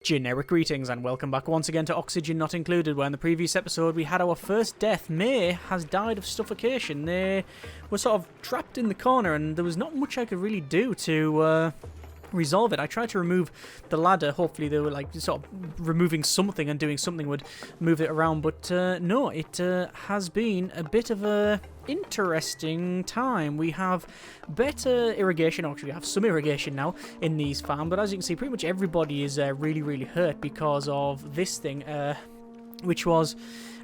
Generic greetings and welcome back once again to Oxygen Not Included, where in the previous episode we had our first death. May has died of suffocation. They were sort of trapped in the corner and there was not much I could really do to resolve it. I tried to remove the ladder. Hopefully they were like sort of removing something and doing something would move it around, but no, it has been a bit of a interesting time. We have better irrigation, actually we have some irrigation now in these farms, but as you can see pretty much everybody is really hurt because of this thing, which was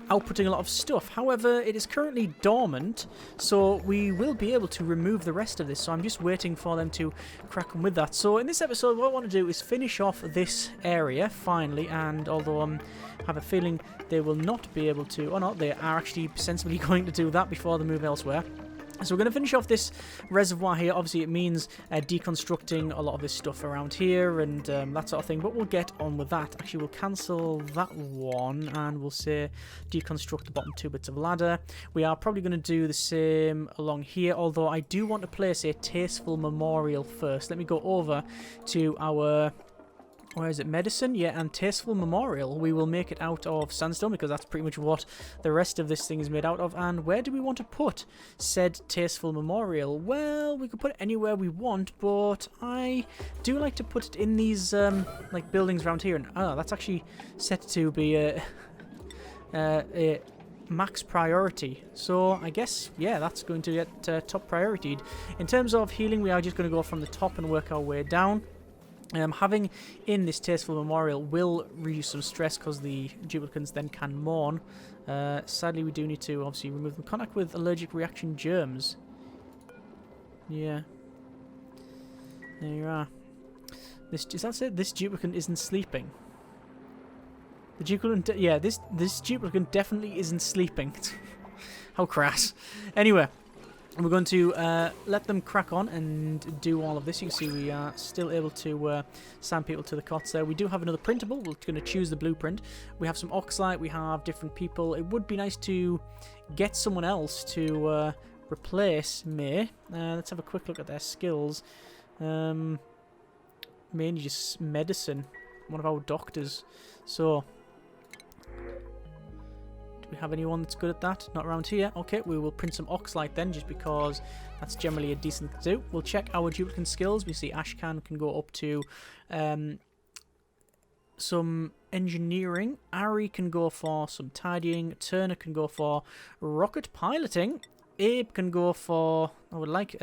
outputting a lot of stuff. However, it is currently dormant, so we will be able to remove the rest of this, so I'm just waiting for them to crack on with that. So in this episode what I want to do is finish off this area finally, and although I have a feeling they will not be able to, or not, they are actually sensibly going to do that before they move elsewhere. So we're going to finish off this reservoir here. Obviously it means deconstructing a lot of this stuff around here and that sort of thing, but we'll get on with that. Actually we'll cancel that one and we'll say deconstruct the bottom two bits of ladder. We are probably going to do the same along here, although I do want to place a tasteful memorial first. Let me go over to our... where is it? Medicine? Yeah, and tasteful memorial. We will make it out of sandstone because that's pretty much what the rest of this thing is made out of. And where do we want to put said tasteful memorial? Well, we could put it anywhere we want, but I do like to put it in these like buildings around here. And that's actually set to be a max priority. So I guess, yeah, that's going to get top priority. In terms of healing, we are just going to go from the top and work our way down. Having in this tasteful memorial will reduce some stress because the duplicants then can mourn. Sadly, we do need to obviously remove them. Contact with allergic reaction germs. Yeah. There you are. Is that it? This duplicant isn't sleeping. The duplicant, yeah, this duplicant definitely isn't sleeping. How crass. Anyway. We're going to let them crack on and do all of this. You can see we are still able to send people to the cots there. We do have another printable. We're going to choose the blueprint. We have some oxalite. We have different people. It would be nice to get someone else to replace May. Let's have a quick look at their skills. Mainly just medicine. One of our doctors. So... do we have anyone that's good at that? Not around here. Okay, we will print some oxalite then, just because that's generally a decent thing to do. We'll check our duplicant skills. We see Ashcan can go up to some engineering. Ari can go for some tidying. Turner can go for rocket piloting. Abe can go for... I would like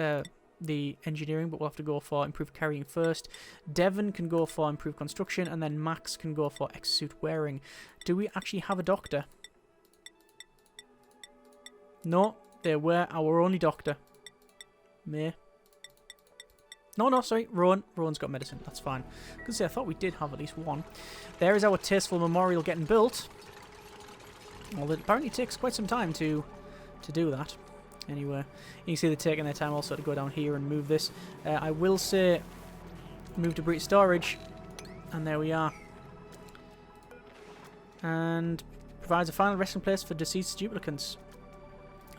the engineering, but we'll have to go for improved carrying first. Devon can go for improved construction, and then Max can go for exosuit wearing. Do we actually have a doctor? No, they were our only doctor. May. No, sorry, Rowan. Rowan's got medicine, that's fine. Because I thought we did have at least one. There is our tasteful memorial getting built. Although it apparently takes quite some time to do that. Anyway, you can see they're taking their time also to go down here and move this. I will say, move debris storage. And there we are. And provides a final resting place for deceased duplicants.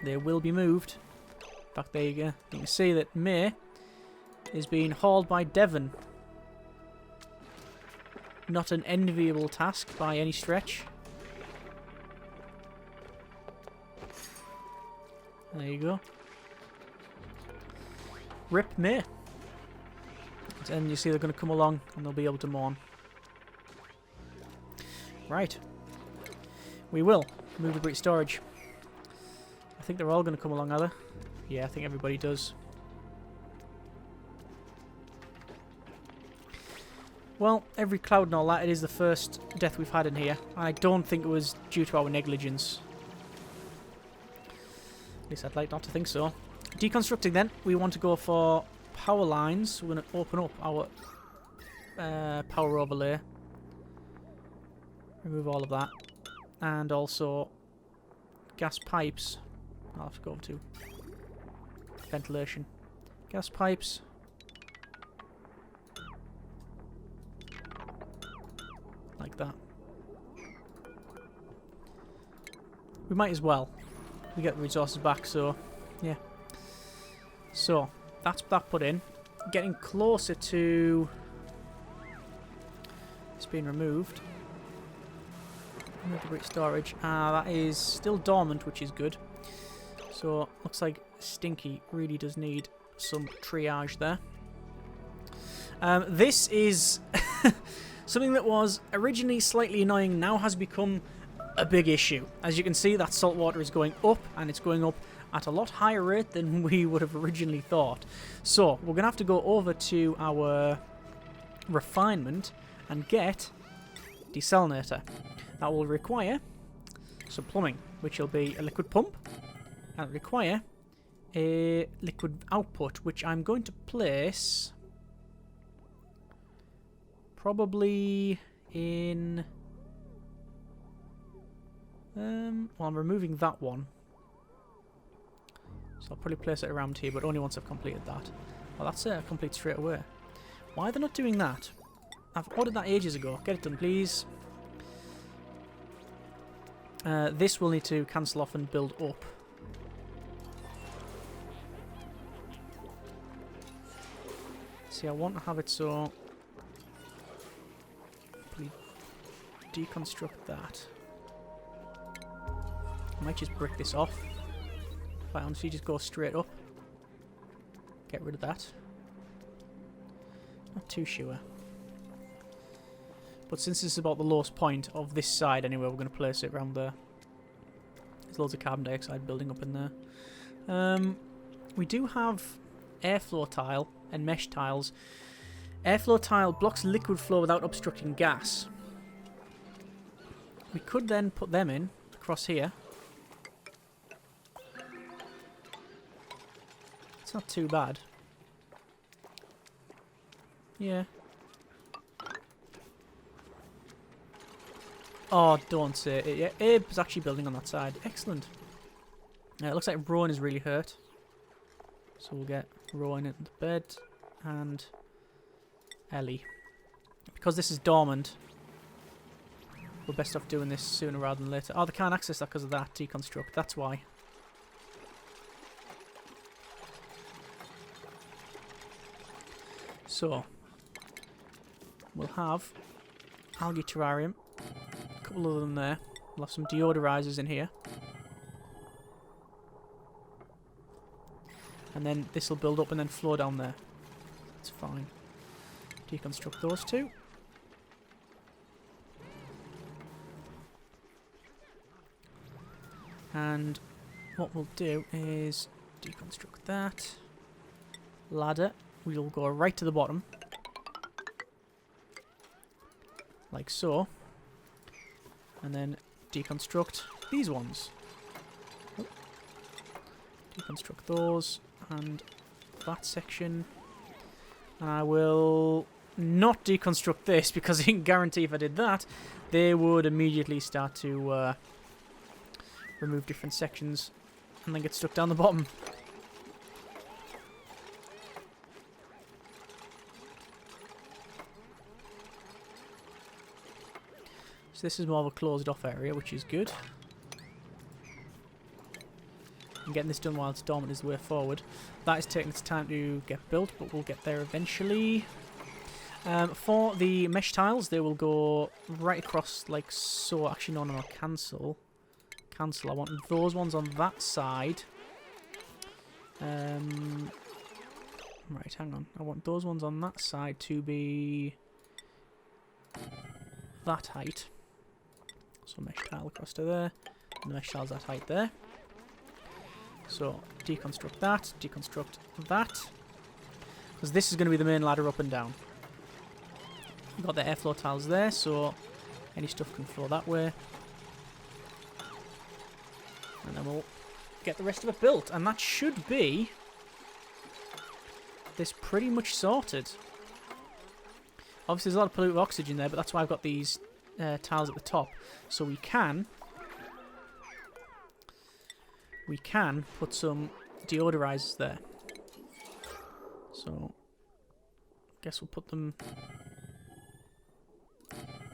They will be moved. In fact, there you go. You can see that May is being hauled by Devon. Not an enviable task by any stretch. There you go. Rip May. And you see they're going to come along and they'll be able to mourn. Right. We will move the breach storage. I think they're all going to come along, are they? Yeah, I think everybody does. Well, every cloud and all that, it is the first death we've had in here. I don't think it was due to our negligence. At least I'd like not to think so. Deconstructing then, we want to go for power lines. We're going to open up our power overlay. Remove all of that. And also gas pipes. I'll have to go over to ventilation. Gas pipes. Like that. We might as well. We get the resources back, so yeah. So that's that put in. Getting closer to this been removed. Remove debris storage. Ah, that is still dormant, which is good. So, looks like Stinky really does need some triage there. This is something that was originally slightly annoying, now has become a big issue. As you can see, that salt water is going up, and it's going up at a lot higher rate than we would have originally thought. So, we're going to have to go over to our refinement and get desalinator. That will require some plumbing, which will be a liquid pump, and require a liquid output, which I'm going to place probably in... well, I'm removing that one. So I'll probably place it around here, but only once I've completed that. Well, that's it. Complete straight away. Why are they not doing that? I've ordered that ages ago. Get it done, please. This will need to cancel off and build up. See, I want to have it so... Probably deconstruct that. I might just brick this off. Quite honestly, just go straight up. Get rid of that. Not too sure. But since this is about the lowest point of this side anyway, we're going to place it around there. There's loads of carbon dioxide building up in there. We do have airflow tile and mesh tiles. Airflow tile blocks liquid flow without obstructing gas. We could then put them in across here. It's not too bad. Yeah. Oh, don't say it. Yeah, Abe's actually building on that side. Excellent. It looks like Rowan is really hurt. So we'll get Rowan into bed and Ellie. Because this is dormant, we're best off doing this sooner rather than later. Oh, they can't access that because of that deconstruct. That's why. So, we'll have algae terrarium. A couple of them there. We'll have some deodorizers in here. And then this will build up and then flow down there. That's fine. Deconstruct those two. And what we'll do is deconstruct that. Ladder. We'll go right to the bottom. Like so. And then deconstruct these ones. Oh. Deconstruct those and that section. And I will not deconstruct this because I can guarantee if I did that, they would immediately start to remove different sections and then get stuck down the bottom. So this is more of a closed off area, which is good. And getting this done while it's dormant is the way forward. That is taking its time to get built, but we'll get there eventually. For the mesh tiles, they will go right across like so. Actually, no, cancel. Cancel. I want those ones on that side. Right, hang on. I want those ones on that side to be that height. So mesh tile across to there. And the mesh tile's that height there. So deconstruct that. Deconstruct that. Because this is going to be the main ladder up and down. We've got the airflow tiles there, so any stuff can flow that way. And then we'll get the rest of it built. And that should be this pretty much sorted. Obviously there's a lot of polluted oxygen there, but that's why I've got these tiles at the top. So we can put some deodorizers there. So I guess we'll put them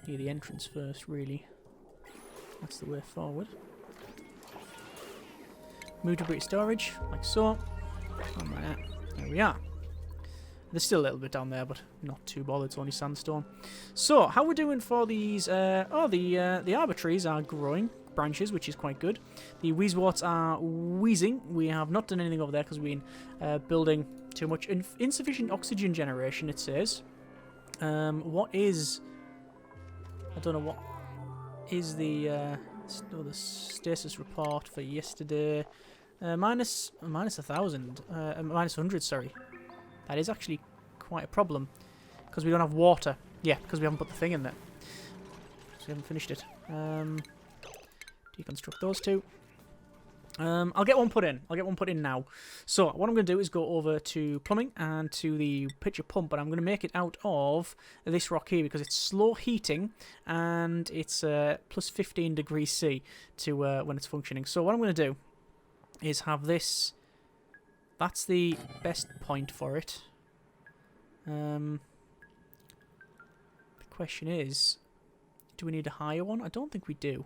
near the entrance first, really. That's the way forward. Move debris storage, like so. There we are. There's still a little bit down there, but not too bothered. It's only sandstone. So, how we're doing for these... the arbor trees are growing branches, which is quite good. The wheezeworts are wheezing. We have not done anything over there because we've been building too much. Insufficient oxygen generation, it says. What is... I don't know what is the status report for yesterday. Minus 1,000. Minus 100, sorry. That is actually quite a problem. Because we don't have water. Yeah, because we haven't put the thing in there. So we haven't finished it. Deconstruct those two. I'll get one put in. I'll get one put in now. So what I'm going to do is go over to plumbing and to the pitcher pump, but I'm going to make it out of this rock here because it's slow heating and it's plus 15 degrees C to when it's functioning. So what I'm going to do is have this. That's the best point for it. The question is, do we need a higher one? I don't think we do.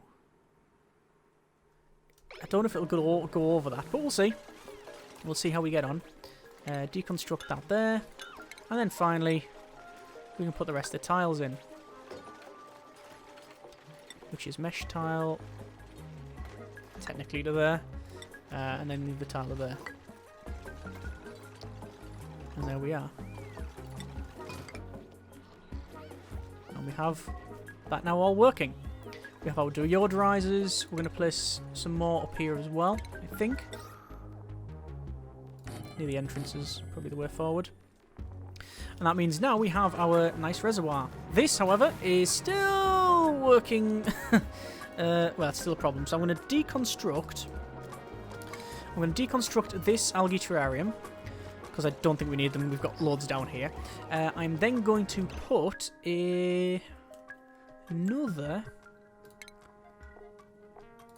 I don't know if it'll go over that, but we'll see. We'll see how we get on. Deconstruct that there. And then finally, we can put the rest of the tiles in. Which is mesh tile. Technically to there. And then leave the tile to there. And there we are. And we have that now all working. We have our deodorizers. We're going to place some more up here as well, I think. Near the entrances, probably the way forward. And that means now we have our nice reservoir. This, however, is still working. Well, it's still a problem. So I'm going to deconstruct. I'm going to deconstruct this algae terrarium. Because I don't think we need them. We've got loads down here. I'm then going to put another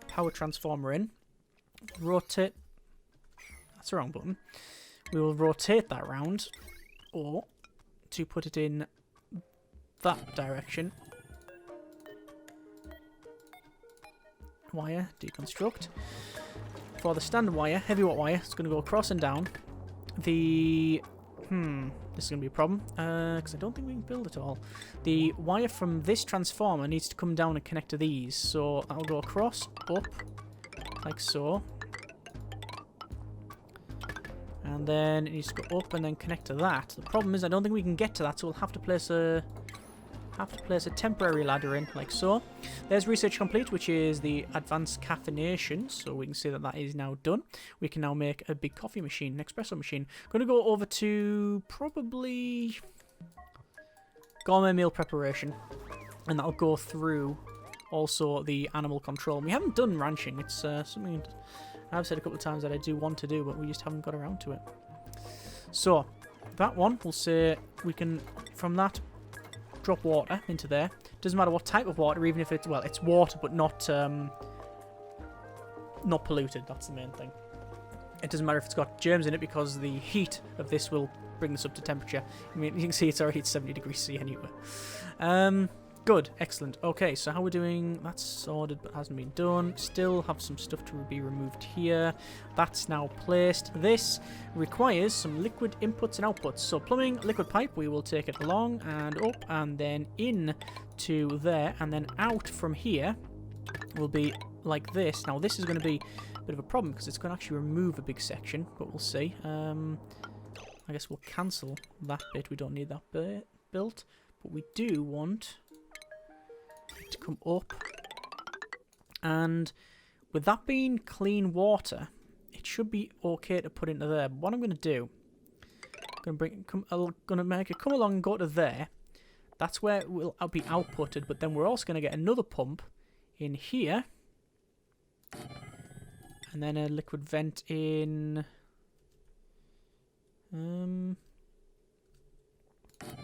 power transformer in. Rotate. That's the wrong button. We will rotate that round. Or to put it in that direction. Wire. Deconstruct. For the standard wire, heavy watt wire, it's going to go across and down. The... this is going to be a problem, because I don't think we can build it all. The wire from this transformer needs to come down and connect to these. So I'll go across, up, like so. And then it needs to go up and then connect to that. The problem is I don't think we can get to that, so we'll have to place a... temporary ladder in, like so. There's research complete, which is the advanced caffeination, so we can see that that is now done. We can now make a big coffee machine, an espresso machine. I'm going to go over to probably gourmet meal preparation, and that'll go through also the animal control. We haven't done ranching. It's something I've said a couple of times that I do want to do, but we just haven't got around to it. So that one, we'll say we can, from that, drop water into there. Doesn't matter what type of water, even if it's, well, it's water, but not polluted. That's the main thing. It doesn't matter if it's got germs in it because the heat of this will bring this up to temperature. I mean, you can see it's already at 70 degrees C anyway. Good, excellent. Okay, so how we're doing? That's sorted, but hasn't been done. Still have some stuff to be removed here. That's now placed. This requires some liquid inputs and outputs. So plumbing, liquid pipe, we will take it along and up and then in to there and then out from here will be like this. Now this is going to be a bit of a problem because it's going to actually remove a big section, but we'll see. I guess we'll cancel that bit. We don't need that bit built, but we do want to come up, and with that being clean water, it should be okay to put into there. But what I'm going to do, I'm going to make it come along and go to there. That's where it will be outputted, but then we're also going to get another pump in here, and then a liquid vent in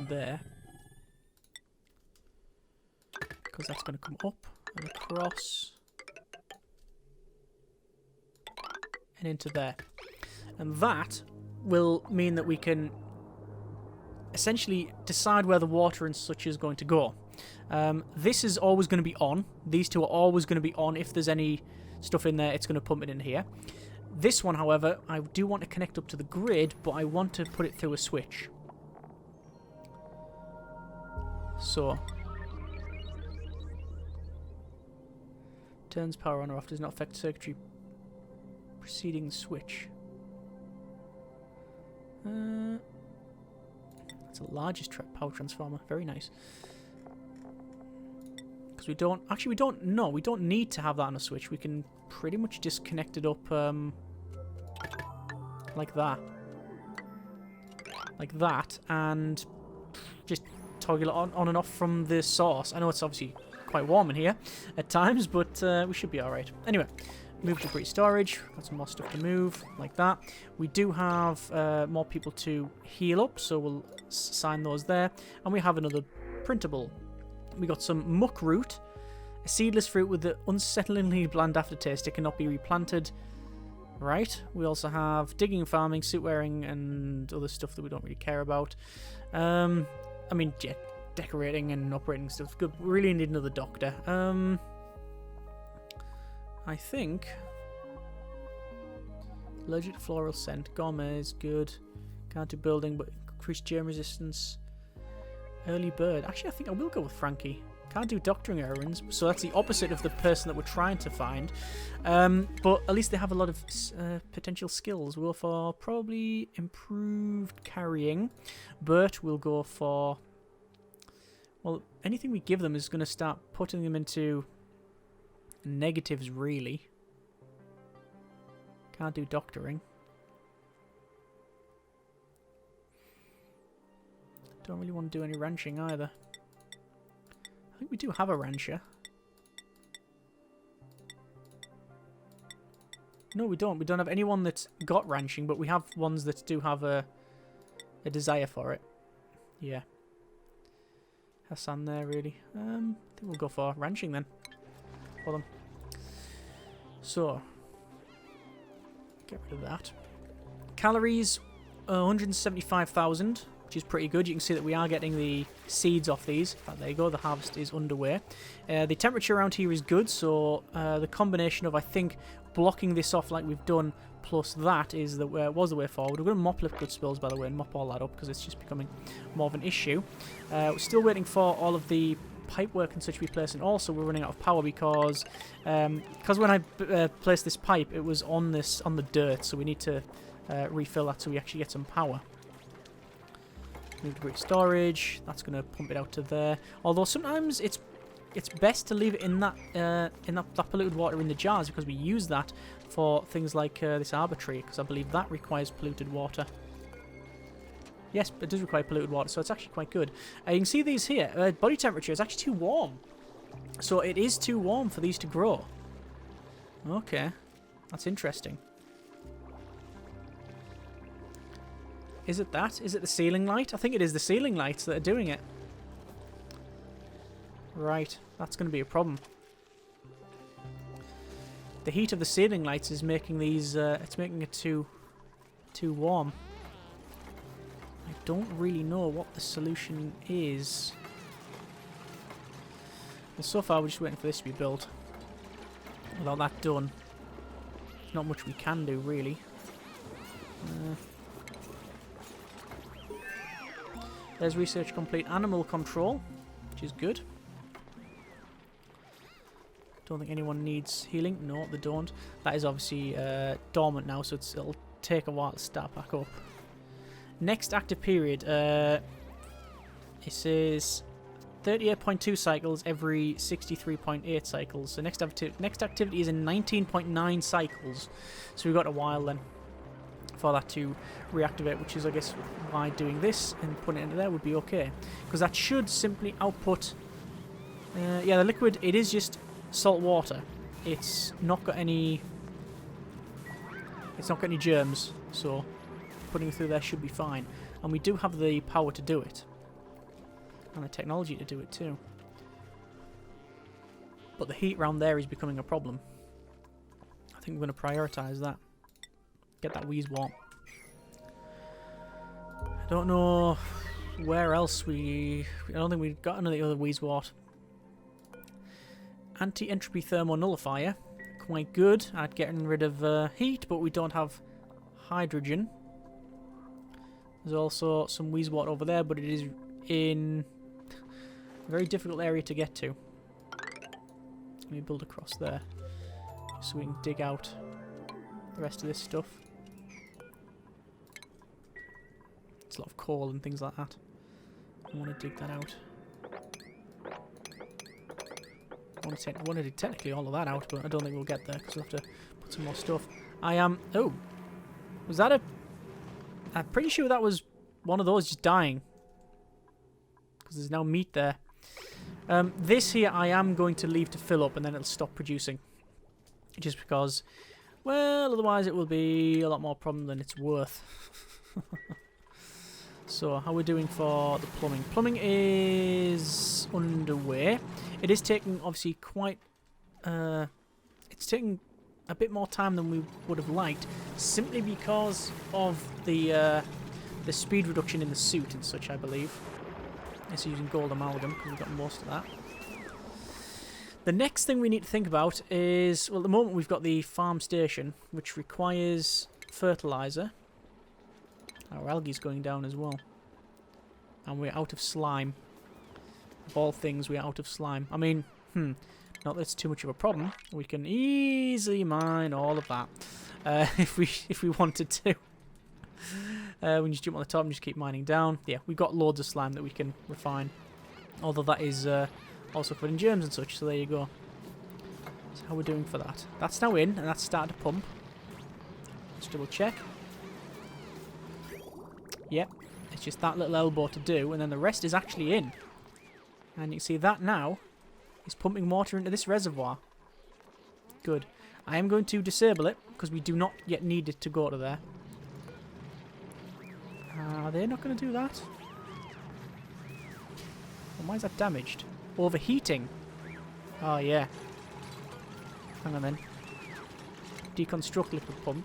there. Because that's going to come up and across and into there. And that will mean that we can essentially decide where the water and such is going to go. This is always going to be on. These two are always going to be on. If there's any stuff in there, it's going to pump it in here. This one, however, I do want to connect up to the grid, but I want to put it through a switch. So. Turns power on or off, does not affect circuitry preceding the switch. That's the largest power transformer. Very nice. Because we don't... Actually, we don't... No, we don't need to have that on a switch. We can pretty much just connect it up like that. Like that. And just toggle it on and off from the source. I know it's obviously quite warm in here at times, but we should be alright. Anyway, move to debris storage. Got some more stuff to move, like that. We do have more people to heal up, so we'll assign those there. And we have another printable. We got some muck root, a seedless fruit with the unsettlingly bland aftertaste. It cannot be replanted. Right. We also have digging, farming, suit wearing, and other stuff that we don't really care about. I mean, yeah, decorating and operating stuff. Good. We really need another doctor. I think allergic to floral scent. Gourmet is good. Can't do building, but increased germ resistance. Early bird. Actually, I think I will go with Frankie. Can't do doctoring errands, so that's the opposite of the person that we're trying to find. But at least they have a lot of potential skills. We'll go for probably improved carrying. Bert will go for... Well, anything we give them is going to start putting them into negatives, really. Can't do doctoring. Don't really want to do any ranching either. I think we do have a rancher. No, we don't. We don't have anyone that's got ranching, but we have ones that do have a desire for it. Yeah. Hassan there, really. I think we'll go for ranching then. For them. So. Get rid of that. Calories, 175,000. Which is pretty good. You can see that we are getting the seeds off these. In fact, there you go, the harvest is underway. The temperature around here is good, so the combination of, I think, blocking this off like we've done, plus that is the was the way forward. We're going to mop liquid spills, by the way, and mop all that up, because it's just becoming more of an issue. We're still waiting for all of the pipe work and such to be placed, and also we're running out of power because when I placed this pipe, it was on the dirt, so we need to refill that so we actually get some power. Move to brick storage. That's going to pump it out to there. Although sometimes it's best to leave it in that polluted water in the jars, because we use that for things like this arbitrary, because I believe that requires polluted water. Yes, it does require polluted water, so it's actually quite good. You can see these here. Body temperature is actually too warm, so it is too warm for these to grow. Okay, that's interesting. Is it that? Is it the ceiling light? I think it is the ceiling lights that are doing it. Right, that's going to be a problem. The heat of the ceiling lights is making these, it's making it too warm. I don't really know what the solution is. Well, so far we're just waiting for this to be built. Without that done, there's not much we can do, really. There's research complete. Animal control, which is good. Don't think anyone needs healing. No, they don't. That is obviously dormant now, so it'll take a while to start back up. Next active period. It says 38.2 cycles every 63.8 cycles. So next activity is in 19.9 cycles. So we've got a while then for that to reactivate, which is, I guess, why doing this and putting it into there would be okay, because that should simply output yeah, the liquid, it is just salt water. It's not got any germs, so putting it through there should be fine, and we do have the power to do it and the technology to do it too, but the heat around there is becoming a problem. I think we're going to prioritize that. Get that wheezewort. I don't know where else I don't think we've got any other wheezewort. Anti-entropy thermo nullifier. Quite good at getting rid of heat, but we don't have hydrogen. There's also some wheezewort over there, but it is in Very difficult area to get to. Let me build across there so we can dig out the rest of this stuff. It's a lot of coal and things like that. I want to dig that out. I want to dig technically all of that out, but I don't think we'll get there because we'll have to put some more stuff. I am... Oh! Was that a... I'm pretty sure that was one of those just dying. Because there's no meat there. This here I am going to leave to fill up and then it'll stop producing. Just because... Well, otherwise it will be a lot more problem than it's worth. So, how are we doing for the plumbing? Plumbing is underway. It is taking, obviously, quite... it's taking a bit more time than we would have liked, simply because of the speed reduction in the suit and such, I believe. It's using gold amalgam, because we've got most of that. The next thing we need to think about is... Well, at the moment we've got the farm station, which requires fertilizer. Our algae's going down as well. And we're out of slime. Of all things, we're out of slime. I mean, not that it's too much of a problem. We can easily mine all of that. If we wanted to. We can just jump on the top and just keep mining down. Yeah, we've got loads of slime that we can refine. Although that is also covered in germs and such, so there you go. So how are we doing for that? That's now in, and that's started to pump. Let's double check. Yep, it's just that little elbow to do, and then the rest is actually in. And you can see that now is pumping water into this reservoir. Good. I am going to disable it, because we do not yet need it to go to there. Are they not going to do that? Well, why is that damaged? Overheating. Oh, yeah. Hang on then. Deconstruct liquid pump.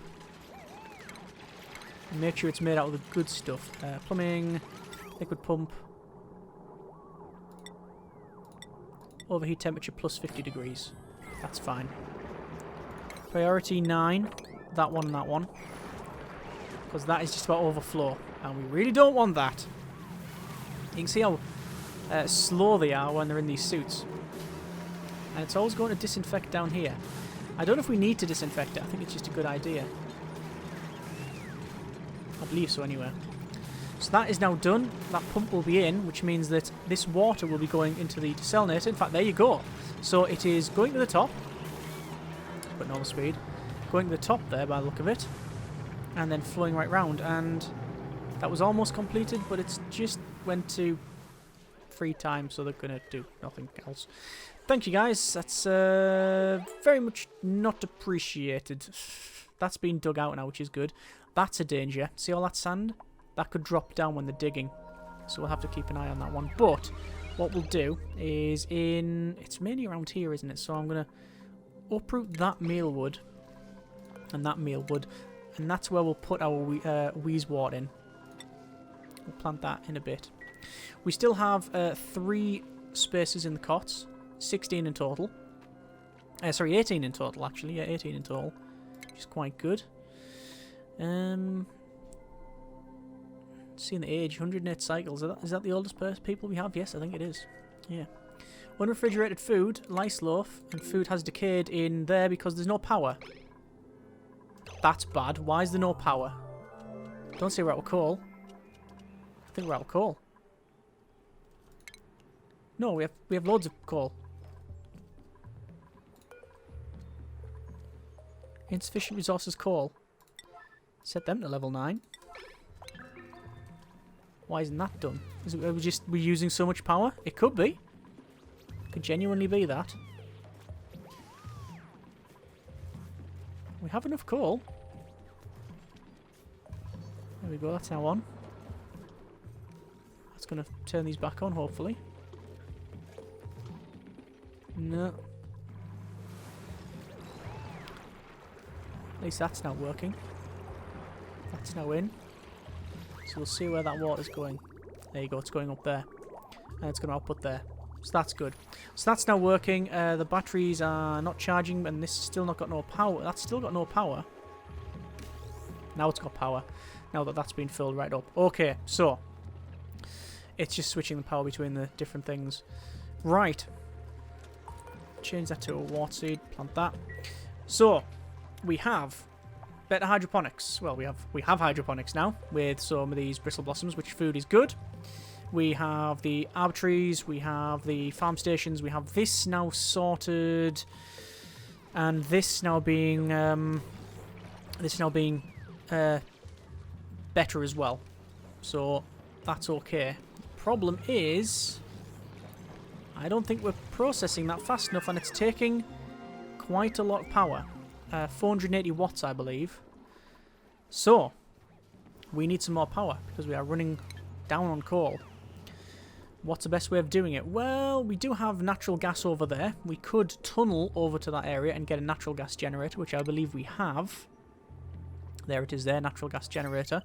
And make sure it's made out of the good stuff. Plumbing, liquid pump. Overheat temperature plus 50 degrees. That's fine. Priority 9. That one and that one. Because that is just about overflow. And we really don't want that. You can see how slow they are when they're in these suits. And it's always going to disinfect down here. I don't know if we need to disinfect it. I think it's just a good idea. I believe so anyway. So that is now done. That pump will be in, which means that this water will be going into the desalinator. In fact, there you go. So it is going to the top. But normal speed. Going to the top there by the look of it. And then flowing right round. And that was almost completed, but it's just went to free time, so they're going to do nothing else. Thank you, guys. That's very much not appreciated. That's been dug out now, which is good. That's a danger. See all that sand? That could drop down when they're digging. So we'll have to keep an eye on that one. But what we'll do is it's mainly around here, isn't it? So I'm going to uproot that mealwood and that mealwood. And that's where we'll put our wheezewort in. We'll plant that in a bit. We still have 3 spaces in the cots. 16 in total. Sorry, 18 in total, actually. Yeah, 18 in total. Which is quite good. Seeing the age, 108 cycles. Is that the oldest people we have? Yes, I think it is. Yeah. Unrefrigerated food, lice loaf, and food has decayed in there because there's no power. That's bad. Why is there no power? Don't say we're out of coal. I think we're out of coal. No, we have loads of coal. Insufficient resources coal. Set them to level 9. Why isn't that done? Is it we're using so much power? It could be. It could genuinely be that. We have enough coal. There we go, that's now on. That's going to turn these back on, hopefully. No. At least that's now working. That's now in. So we'll see where that water's going. There you go, it's going up there. And it's going to output there. So that's good. So that's now working. The batteries are not charging, and this has still not got no power. That's still got no power. Now it's got power. Now that that's been filled right up. Okay, so it's just switching the power between the different things. Right. Change that to a wart seed. Plant that. So, we have better hydroponics. Well, we have hydroponics now with some of these bristle blossoms, which food is good. We have the arb trees. We have the farm stations. We have this now sorted, and this now being better as well. So that's okay. Problem is, I don't think we're processing that fast enough, and it's taking quite a lot of power. 480 watts, I believe. So, we need some more power, because we are running down on coal. What's the best way of doing it? Well, we do have natural gas over there. We could tunnel over to that area and get a natural gas generator, which I believe we have. There it is there, natural gas generator.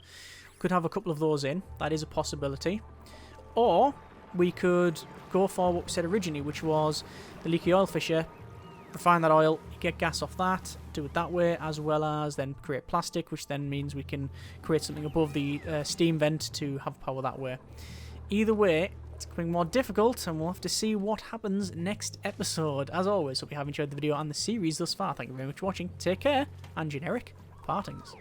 Could have a couple of those in. That is a possibility. Or we could go for what we said originally, which was the leaky oil fissure, refine that oil, get gas off that, do it that way, as well as then create plastic, which then means we can create something above the steam vent to have power that way. Either way, it's becoming more difficult, and we'll have to see what happens next episode. As always, hope you have enjoyed the video and the series thus far. Thank you very much for watching. Take care, and generic partings.